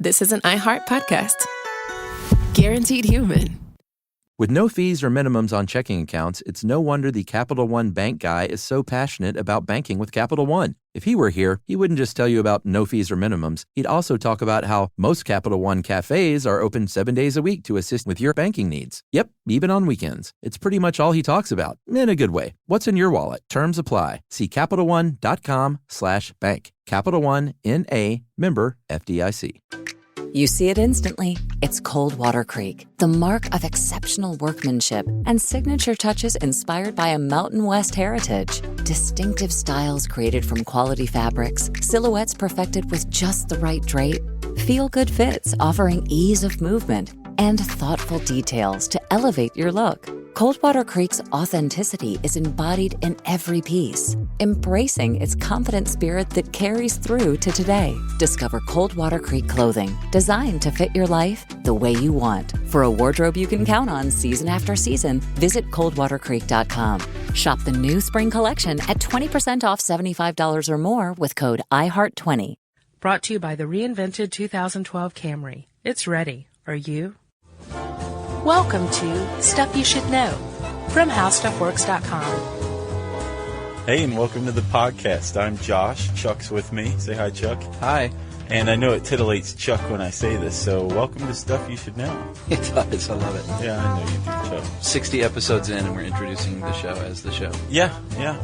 this is an iHeart podcast. Guaranteed human. With no fees or minimums on checking accounts, it's no wonder the Capital One bank guy is so passionate about banking with Capital One. If he were here, he wouldn't just tell you about no fees or minimums. He'd also talk about how most Capital One cafes are open 7 days a week to assist with your banking needs. Yep, even on weekends. It's pretty much all he talks about, in a good way. What's in your wallet? Terms apply. See CapitalOne.com/bank. Capital One, N.A., member FDIC. You see it instantly. It's Coldwater Creek, the mark of exceptional workmanship and signature touches inspired by a Mountain West heritage. Distinctive styles created from quality fabrics, silhouettes perfected with just the right drape, feel-good fits offering ease of movement, and thoughtful details to elevate your look. Coldwater Creek's authenticity is embodied in every piece, embracing its confident spirit that carries through to today. Discover Coldwater Creek clothing, designed to fit your life the way you want. For a wardrobe you can count on season after season, visit coldwatercreek.com. Shop the new spring collection at 20% off $75 or more with code IHEART20. Brought to you by the reinvented 2012 Camry. It's ready. Are you? Welcome to Stuff You Should Know from HowStuffWorks.com. Hey, and welcome to the podcast. I'm Josh. Chuck's with me. Say hi, Chuck. Hi. And I know it titillates Chuck when I say this, so welcome to Stuff You Should Know. It does. I love it. Yeah, I know you do, Chuck. 60 episodes in, and we're introducing the show as the show. Yeah.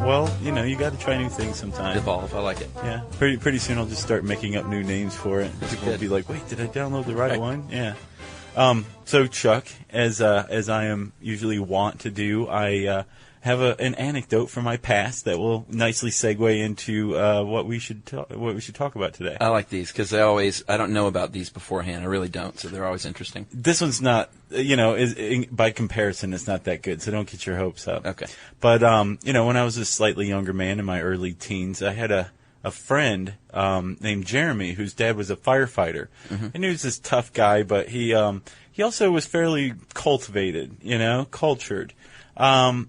Well, you know, you got to try new things sometimes. Evolve. I like it. Yeah. Pretty soon I'll just start making up new names for it. People will be like, wait, did I download the right one? Yeah. So Chuck, as I am usually wont to do, I have an anecdote from my past that will nicely segue into what we should talk about today. I like these because I don't know about these beforehand. I really don't, so they're always interesting. This one's not, by comparison, it's not that good, so don't get your hopes up. Okay. But when I was a slightly younger man in my early teens, I had a friend named Jeremy, whose dad was a firefighter. Mm-hmm. And he was this tough guy, but he also was fairly cultivated, cultured. And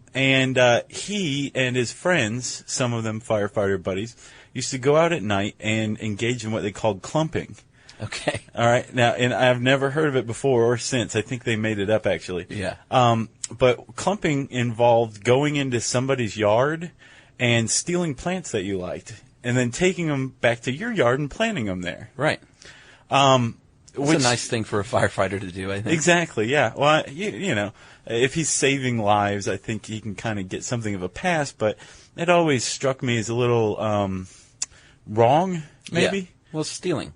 he and his friends, some of them firefighter buddies, used to go out at night and engage in what they called clumping. Okay. All right. Now, and I've never heard of it before or since. I think they made it up, actually. Yeah. But clumping involved going into somebody's yard and stealing plants that you liked, and then taking them back to your yard and planting them there. Right. It's a nice thing for a firefighter to do, I think. Exactly, yeah. Well, if he's saving lives, I think he can kind of get something of a pass, but it always struck me as a little wrong, maybe? Yeah. Well, it's stealing.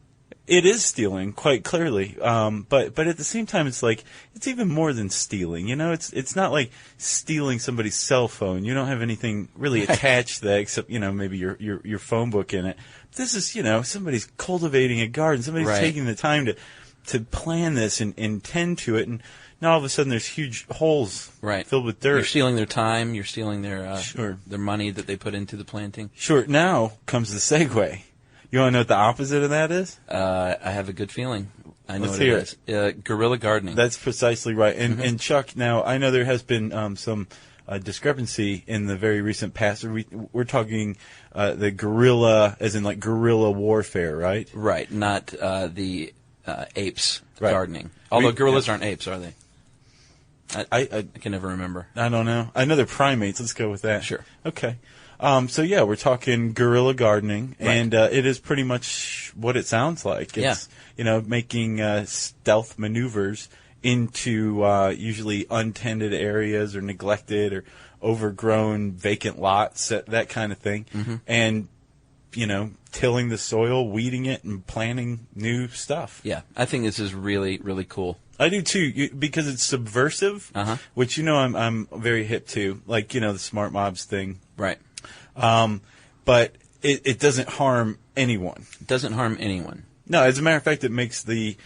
It is stealing, quite clearly. But at the same time, it's like, it's even more than stealing. It's not like stealing somebody's cell phone. You don't have anything really attached to that except, maybe your phone book in it. This is, somebody's cultivating a garden. Somebody's taking the time to plan this and tend to it. And now all of a sudden there's huge holes filled with dirt. You're stealing their time. You're stealing their money that they put into the planting. Sure. Now comes the segue. You want to know what the opposite of that is? I have a good feeling. I know Let's what hear it is. Guerrilla gardening. That's precisely right. And Chuck, now I know there has been some discrepancy in the very recent past. We're talking the guerrilla, as in like guerrilla warfare, right? Right, not the apes gardening. Although gorillas aren't apes, are they? I can never remember. I don't know. I know they're primates. Let's go with that. Sure. Okay. We're talking guerrilla gardening, and it is pretty much what it sounds like. It's, making stealth maneuvers into usually untended areas or neglected or overgrown vacant lots, that kind of thing, and, tilling the soil, weeding it, and planting new stuff. Yeah, I think this is really, really cool. I do too, because it's subversive, which I'm very hip to, like the smart mobs thing. Right. But it doesn't harm anyone. It doesn't harm anyone. No, as a matter of fact, it makes the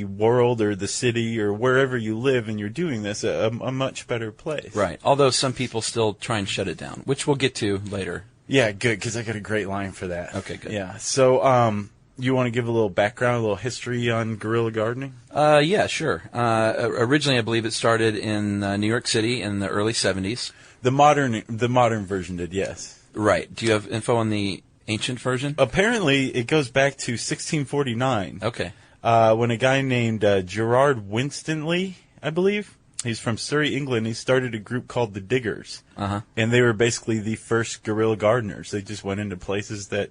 world or the city or wherever you live and you're doing this a much better place. Right. Although some people still try and shut it down, which we'll get to later. Yeah, good, because I got a great line for that. Okay, good. Yeah. So, you want to give a little background, a little history on guerrilla gardening? Yeah, sure. Originally, I believe it started in New York City in the early 70s. The modern version did, yes. Right. Do you have info on the ancient version? Apparently, it goes back to 1649. Okay. when a guy named Gerard Winstanley, I believe, he's from Surrey, England, he started a group called the Diggers. And they were basically the first guerrilla gardeners. They just went into places that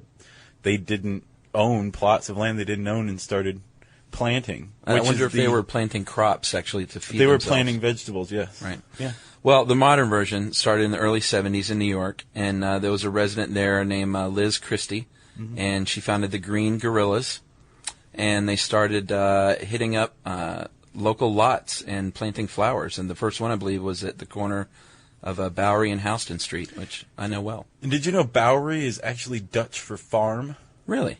they didn't own, plots of land they didn't own, and started planting. I wonder if they were planting crops, actually, to feed They were themselves. planting vegetables, yes. Right. Yeah. Well, the modern version started in the early 70s in New York, and there was a resident there named Liz Christie, and she founded the Green Guerrillas, and they started hitting up local lots and planting flowers. And the first one, I believe, was at the corner of Bowery and Houston Street, which I know well. And did you know Bowery is actually Dutch for farm? Really?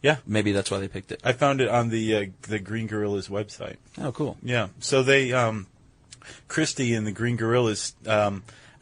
Yeah. Maybe that's why they picked it. I found it on the Green Guerrillas website. Oh, cool. Yeah. So they, Christie and the Green Guerrillas,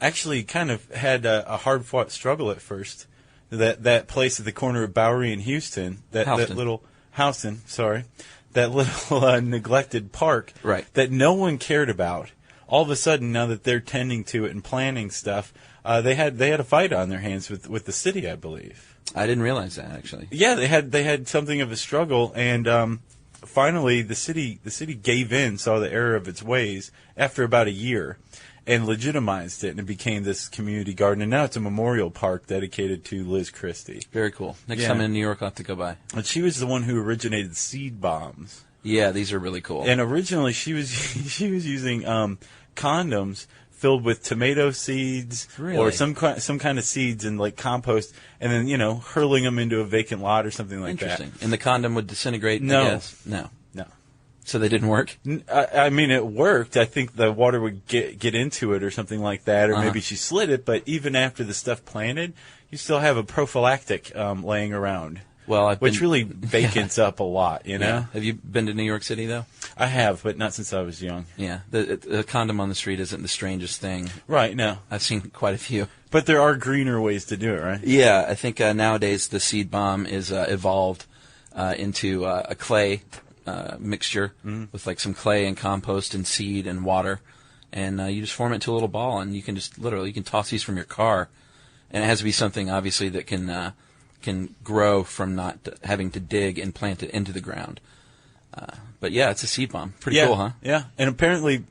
actually kind of had a hard-fought struggle at first. That place at the corner of Bowery and Houston, that little Houston, sorry, that little neglected park, right, that no one cared about. All of a sudden, now that they're tending to it and planning stuff, they had a fight on their hands with the city, I believe. I didn't realize that, actually. Yeah, they had something of a struggle, and finally the city gave in, saw the error of its ways after about a year, and legitimized it, and it became this community garden. And now it's a memorial park dedicated to Liz Christie. Very cool. Next time in New York, I'll have to go by. And she was the one who originated seed bombs. Yeah, these are really cool. And originally she was using condoms filled with tomato seeds, really? Or some kind of seeds and like compost, and then hurling them into a vacant lot or something like that. Interesting. And the condom would disintegrate. No, I guess? No. So they didn't work? I mean, it worked. I think the water would get into it or something like that, or maybe she slid it. But even after the stuff planted, you still have a prophylactic laying around. Well, which really vacants up a lot, Yeah. Have you been to New York City, though? I have, but not since I was young. Yeah. The condom on the street isn't the strangest thing. Right, no. I've seen quite a few. But there are greener ways to do it, right? Yeah, I think nowadays the seed bomb is evolved into a clay mixture with like some clay and compost and seed and water. And you just form it into a little ball, and you can just you can toss these from your car. And it has to be something, obviously, that can grow from not having to dig and plant it into the ground. But yeah, it's a seed bomb. Pretty cool, huh? Yeah, and apparently,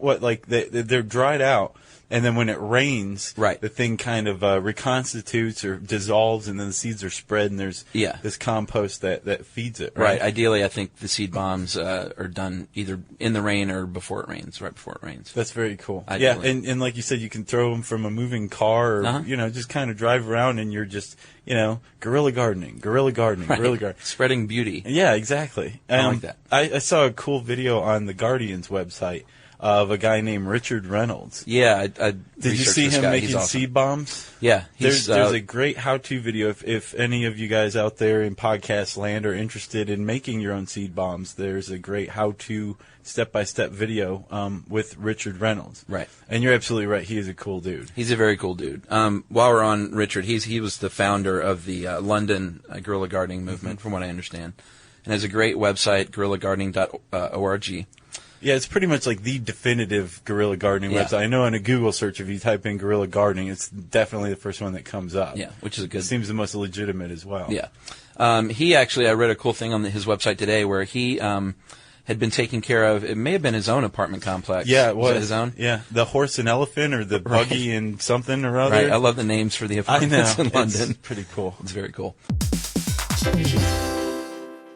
they're dried out, and then when it rains, the thing kind of reconstitutes or dissolves, and then the seeds are spread, and there's this compost that feeds it. Right. Ideally, I think the seed bombs are done either in the rain or before it rains, right before it rains. That's very cool. Ideally. Yeah, and like you said, you can throw them from a moving car, or just kind of drive around, and you're just guerrilla gardening, spreading beauty. Yeah, exactly. I like that. I saw a cool video on the Guardian's website of a guy named Richard Reynolds. Yeah, I did you see him making seed bombs? Yeah, there's a great how-to video. If any of you guys out there in podcast land are interested in making your own seed bombs, there's a great how-to step-by-step video with Richard Reynolds. Right, and you're absolutely right. He is a cool dude. He's a very cool dude. While we're on Richard, he was the founder of the London guerrilla gardening movement, from what I understand, and has a great website, guerrillagardening.org. Yeah, it's pretty much like the definitive guerrilla gardening website. I know on a Google search, if you type in guerrilla gardening, it's definitely the first one that comes up. Yeah, which is a good. It seems the most legitimate as well. Yeah. He actually, I read a cool thing on his website today where he had been taking care of, it may have been his own apartment complex. Yeah, it was. His own? Yeah, the horse and elephant, or the buggy and something or other. Right, I love the names for the apartments in London. It's pretty cool. It's very cool.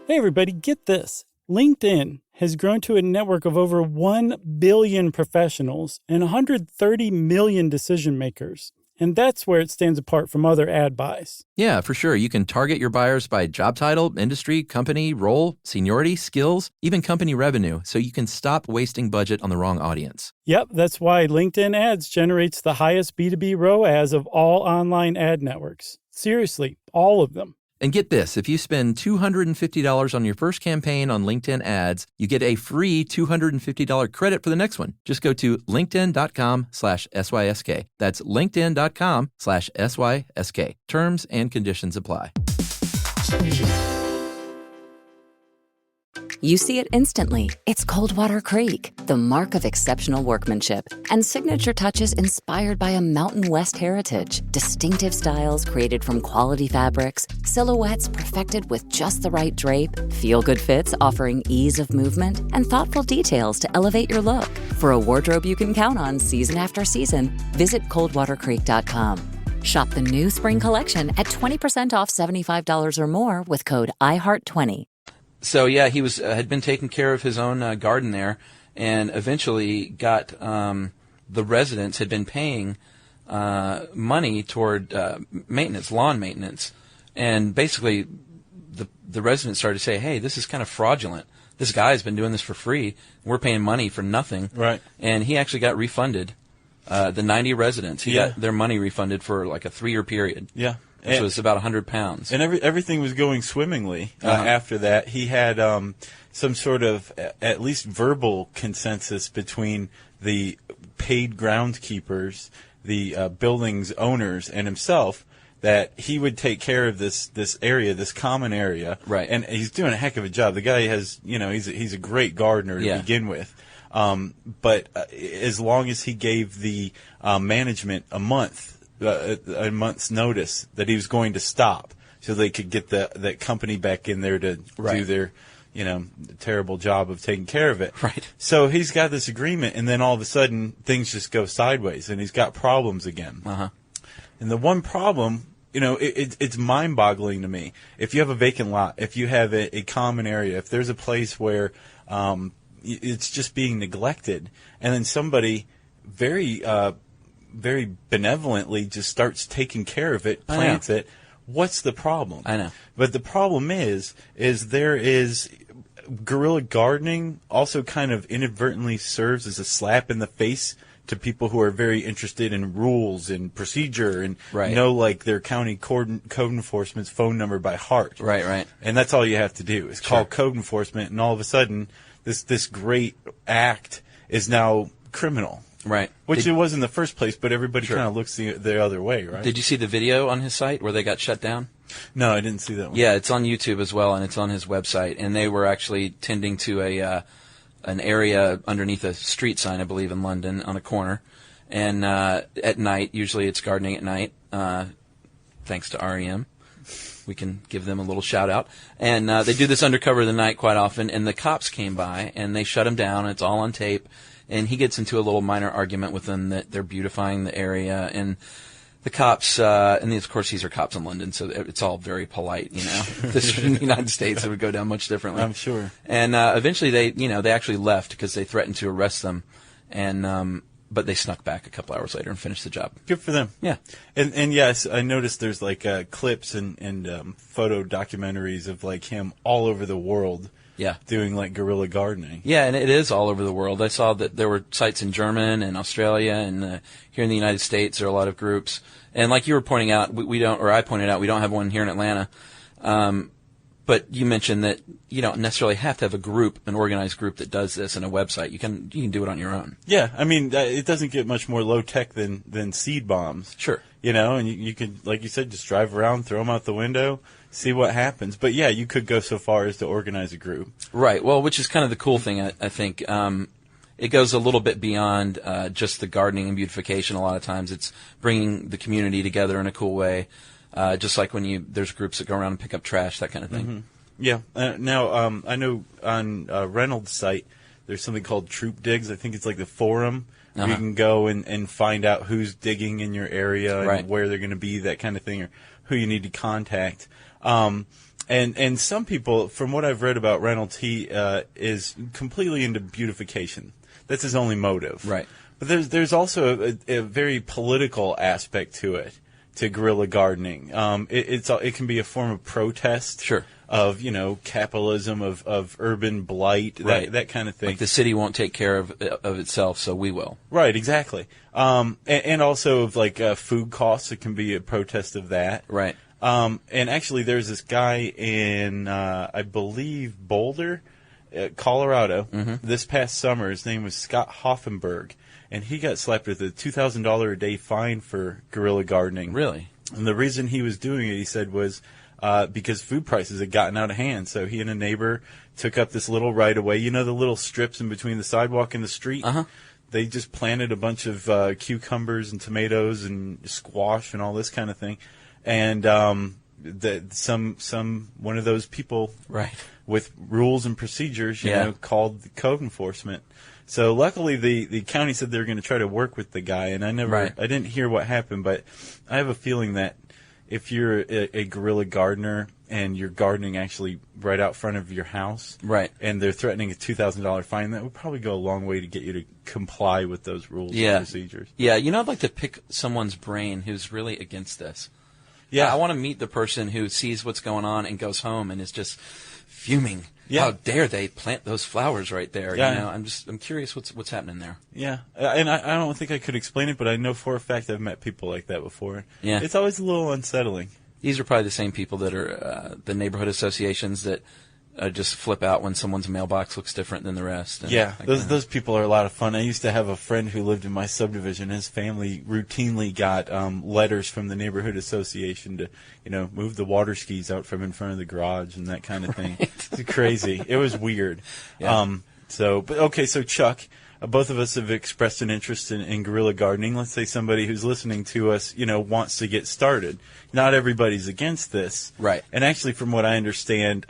Hey everybody, get this. LinkedIn has grown to a network of over 1 billion professionals and 130 million decision makers. And that's where it stands apart from other ad buys. Yeah, for sure. You can target your buyers by job title, industry, company, role, seniority, skills, even company revenue, so you can stop wasting budget on the wrong audience. Yep, that's why LinkedIn Ads generates the highest B2B ROAS of all online ad networks. Seriously, all of them. And get this, if you spend $250 on your first campaign on LinkedIn ads, you get a free $250 credit for the next one. Just go to linkedin.com/SYSK. That's linkedin.com/SYSK. Terms and conditions apply. You see it instantly. It's Coldwater Creek, the mark of exceptional workmanship and signature touches inspired by a Mountain West heritage. Distinctive styles created from quality fabrics, silhouettes perfected with just the right drape, feel-good fits offering ease of movement, and thoughtful details to elevate your look. For a wardrobe you can count on season after season, visit coldwatercreek.com. Shop the new spring collection at 20% off $75 or more with code IHEART20. So yeah, he had been taking care of his own garden there, and eventually got the residents had been paying money toward maintenance, lawn maintenance, and basically the residents started to say, "Hey, this is kind of fraudulent. This guy's been doing this for free. We're paying money for nothing." Right. And he actually got refunded. The 90 residents, he got their money refunded for like a 3-year period. Yeah. Which was about £100. And everything was going swimmingly after that. He had some sort of at least verbal consensus between the paid groundskeepers, the building's owners, and himself that he would take care of this area, this common area. Right. And he's doing a heck of a job. The guy has, he's a great gardener to begin with. But as long as he gave the management a month's notice that he was going to stop, so they could get that company back in there to do their, terrible job of taking care of it. Right. So he's got this agreement, and then all of a sudden things just go sideways, and he's got problems again. Uh-huh. And the one problem, it's mind-boggling to me. If you have a vacant lot, if you have a common area, if there's a place where it's just being neglected, and then somebody very benevolently just starts taking care of it, plants it, what's the problem? I know. But the problem is there is guerrilla gardening also kind of inadvertently serves as a slap in the face to people who are very interested in rules and procedure and know like their county code enforcement's phone number by heart. Right. And that's all you have to do is call code enforcement, and all of a sudden this great act is now criminal. Right. Which it was in the first place, but everybody kind of looks the other way, right? Did you see the video on his site where they got shut down? No, I didn't see that one. Yeah, it's on YouTube as well, and it's on his website. And they were actually tending to an area underneath a street sign, I believe, in London, on a corner. And at night, usually it's gardening at night, thanks to REM. We can give them a little shout-out. And they do this undercover of the night quite often, and the cops came by, and they shut him down, and it's all on tape. And he gets into a little minor argument with them that they're beautifying the area, and the cops, and of course these are cops in London, so it's all very polite, If this were in the United States, it would go down much differently. I'm sure. And eventually they actually left because they threatened to arrest them, and but they snuck back a couple hours later and finished the job. Good for them. Yeah. And yes, I noticed there's like clips and photo documentaries of like him all over the world. Yeah. Doing like guerrilla gardening. Yeah, and it is all over the world. I saw that there were sites in German and Australia, and here in the United States there are a lot of groups. And like you were pointing out, we don't, or I pointed out, we don't have one here in Atlanta. But you mentioned that you don't necessarily have to have a group, an organized group that does this, and a website. You can do it on your own. Yeah, I mean, it doesn't get much more low tech than seed bombs. Sure. And you could, like you said, just drive around, throw them out the window, see what happens. But yeah, you could go so far as to organize a group. Right. Well, which is kind of the cool thing, I think. It goes a little bit beyond just the gardening and beautification. A lot of times, it's bringing the community together in a cool way. Just like when there's groups that go around and pick up trash, that kind of thing. Mm-hmm. Yeah. Now, I know on Reynolds' site, there's something called Troop Digs. I think it's like the forum where you can go and find out who's digging in your area and where they're going to be, that kind of thing, or who you need to contact. And some people, from what I've read about Reynolds, he is completely into beautification. That's his only motive. Right. But there's also a very political aspect to it, to guerrilla gardening. It can be a form of protest. Sure. Of capitalism, of urban blight, that kind of thing. Like the city won't take care of itself, so we will. Right, exactly. And also of like food costs, it can be a protest of that. Right. And actually, there's this guy in I believe Boulder, Colorado. Mm-hmm. This past summer, his name was Scott Hoffenberg, and he got slapped with a $2,000 a day fine for guerrilla gardening. Really? And the reason he was doing it, he said, was because food prices had gotten out of hand. So he and a neighbor took up this little right-of-way. You know the little strips in between the sidewalk and the street? Uh-huh. They just planted a bunch of cucumbers and tomatoes and squash and all this kind of thing. And one of those people with rules and procedures, you know, called the code enforcement. So luckily the county said they were going to try to work with the guy, and I didn't hear what happened, but I have a feeling that if you're a guerrilla gardener and you're gardening actually right out front of your house, and they're threatening a $2,000 fine, that would probably go a long way to get you to comply with those rules and procedures. Yeah, you know, I'd like to pick someone's brain who's really against this. Yeah, I want to meet the person who sees what's going on and goes home and is just fuming. Yeah. How dare they plant those flowers right there? Yeah. You know, I'm curious what's happening there. Yeah, and I don't think I could explain it, but I know for a fact I've met people like that before. Yeah. It's always a little unsettling. These are probably the same people that are the neighborhood associations that just flip out when someone's mailbox looks different than the rest. And yeah, those people are a lot of fun. I used to have a friend who lived in my subdivision. His family routinely got letters from the neighborhood association to, you know, move the water skis out from in front of the garage and that kind of thing. It's crazy. It was weird. Yeah. So Chuck, both of us have expressed an interest in guerrilla gardening. Let's say somebody who's listening to us, you know, wants to get started. Not everybody's against this. Right. And actually, from what I understand,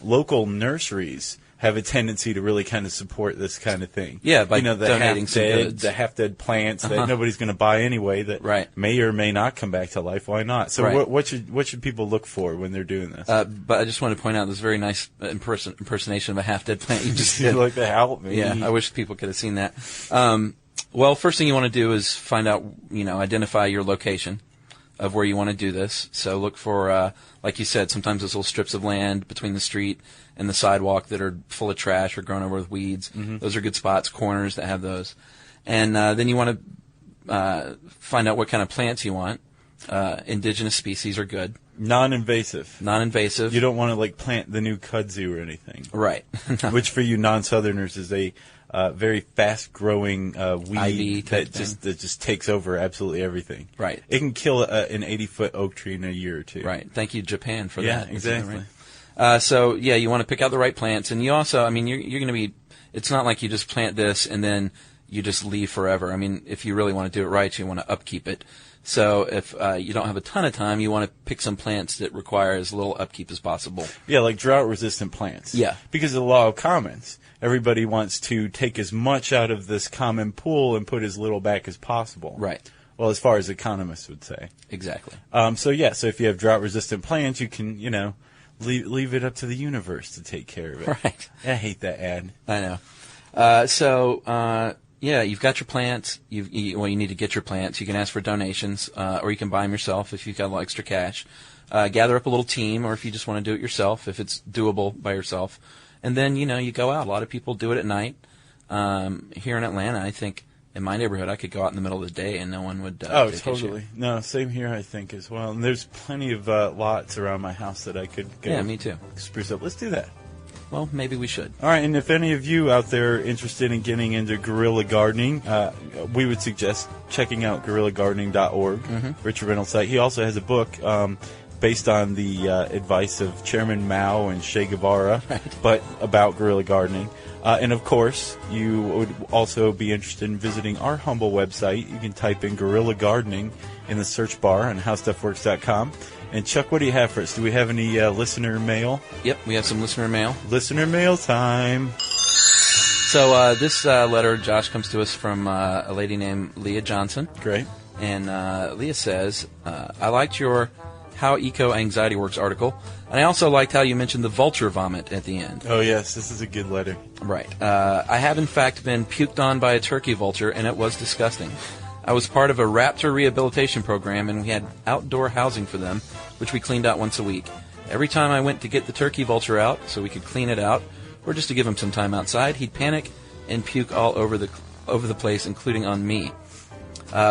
local nurseries have a tendency to really kind of support this kind of thing. Yeah, by the donating some goods. The half-dead plants that nobody's going to buy anyway that may or may not come back to life. Why not? So what should people look for when they're doing this? But I just want to point out this very nice impersonation of a half-dead plant you just did. You'd like to help me. Yeah, I wish people could have seen that. Well, first thing you want to do is find out, identify your location of where you want to do this. So look for, like you said, sometimes those little strips of land between the street and the sidewalk that are full of trash or grown over with weeds. Mm-hmm. Those are good spots, corners that have those. And then you want to find out what kind of plants you want. Indigenous species are good. Non-invasive. Non-invasive. You don't want to plant the new kudzu or anything. Right. Which for you non-Southerners is a very fast-growing weed Ivy that just takes over absolutely everything. Right. It can kill an 80-foot oak tree in a year or two. Right. Thank you, Japan, for that. Yeah, exactly. You want to pick out the right plants, and you also, you're going to be. It's not like you just plant this and then you just leave forever. If you really want to do it right, you want to upkeep it. So if you don't have a ton of time, you want to pick some plants that require as little upkeep as possible. Yeah, like drought-resistant plants. Yeah. Because of the law of commons. Everybody wants to take as much out of this common pool and put as little back as possible. Right. Well, as far as economists would say. Exactly. So if you have drought-resistant plants, you can, leave it up to the universe to take care of it. Right. I hate that ad. I know. You've got your plants. You need to get your plants. You can ask for donations, or you can buy them yourself if you've got a little extra cash. Gather up a little team, or if you just want to do it yourself, if it's doable by yourself. And then, you go out. A lot of people do it at night. Here in Atlanta, I think in my neighborhood, I could go out in the middle of the day and no one would take totally. issue. No, same here, I think, as well. And there's plenty of lots around my house that I could go me too. Spruce up. Let's do that. Well, maybe we should. All right, and if any of you out there are interested in getting into guerrilla gardening, we would suggest checking out guerrillagardening.org, Richard Reynolds' site. He also has a book based on the advice of Chairman Mao and Che Guevara, but about guerrilla gardening. And, of course, you would also be interested in visiting our humble website. You can type in guerrilla gardening in the search bar on HowStuffWorks.com. And, Chuck, what do you have for us? Do we have any listener mail? Yep, we have some listener mail. Listener mail time. So this letter, Josh, comes to us from a lady named Leah Johnson. Great. And Leah says, I liked your How Eco Anxiety Works article, and I also liked how you mentioned the vulture vomit at the end. Oh, yes, this is a good letter. Right. I have, in fact, been puked on by a turkey vulture, and it was disgusting. I was part of a raptor rehabilitation program, and we had outdoor housing for them, which we cleaned out once a week. Every time I went to get the turkey vulture out so we could clean it out, or just to give him some time outside, he'd panic and puke all over the place, including on me.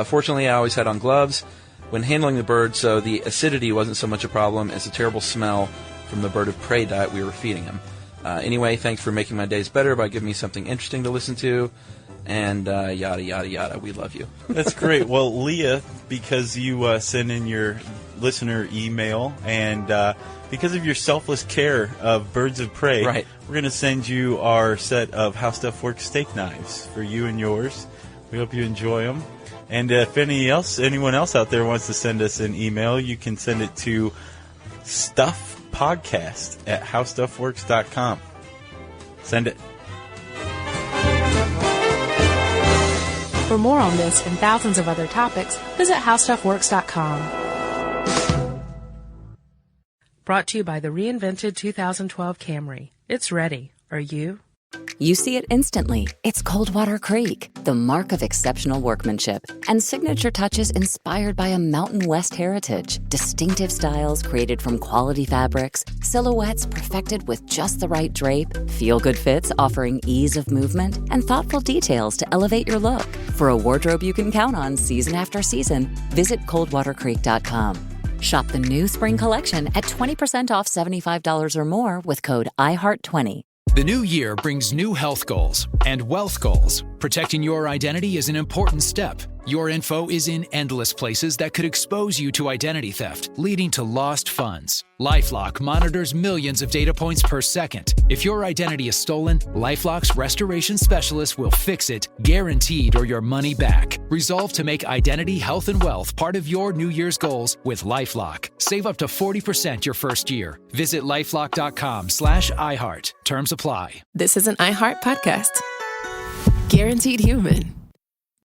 Fortunately, I always had on gloves when handling the bird, so the acidity wasn't so much a problem as the terrible smell from the bird of prey diet we were feeding him. Anyway, thanks for making my days better by giving me something interesting to listen to. and yada, yada, yada. We love you. That's great. Well, Leah, because you send in your listener email and because of your selfless care of birds of prey, right, we're going to send you our set of How Stuff Works steak knives for you and yours. We hope you enjoy them. And if anyone else out there wants to send us an email, you can send it to stuffpodcast@howstuffworks.com. Send it. For more on this and thousands of other topics, visit HowStuffWorks.com. Brought to you by the reinvented 2012 Camry. It's ready. Are you? You see it instantly. It's Coldwater Creek, the mark of exceptional workmanship and signature touches inspired by a Mountain West heritage. Distinctive styles created from quality fabrics, silhouettes perfected with just the right drape, feel-good fits offering ease of movement, and thoughtful details to elevate your look. For a wardrobe you can count on season after season, visit coldwatercreek.com. Shop the new spring collection at 20% off $75 or more with code IHEART20. The new year brings new health goals and wealth goals. Protecting your identity is an important step. Your info is in endless places that could expose you to identity theft, leading to lost funds. LifeLock monitors millions of data points per second. If your identity is stolen, LifeLock's restoration specialist will fix it, guaranteed, or your money back. Resolve to make identity, health, and wealth part of your New Year's goals with LifeLock. Save up to 40% your first year. Visit lifelock.com/iHeart. Terms apply. This is an iHeart podcast. Guaranteed human.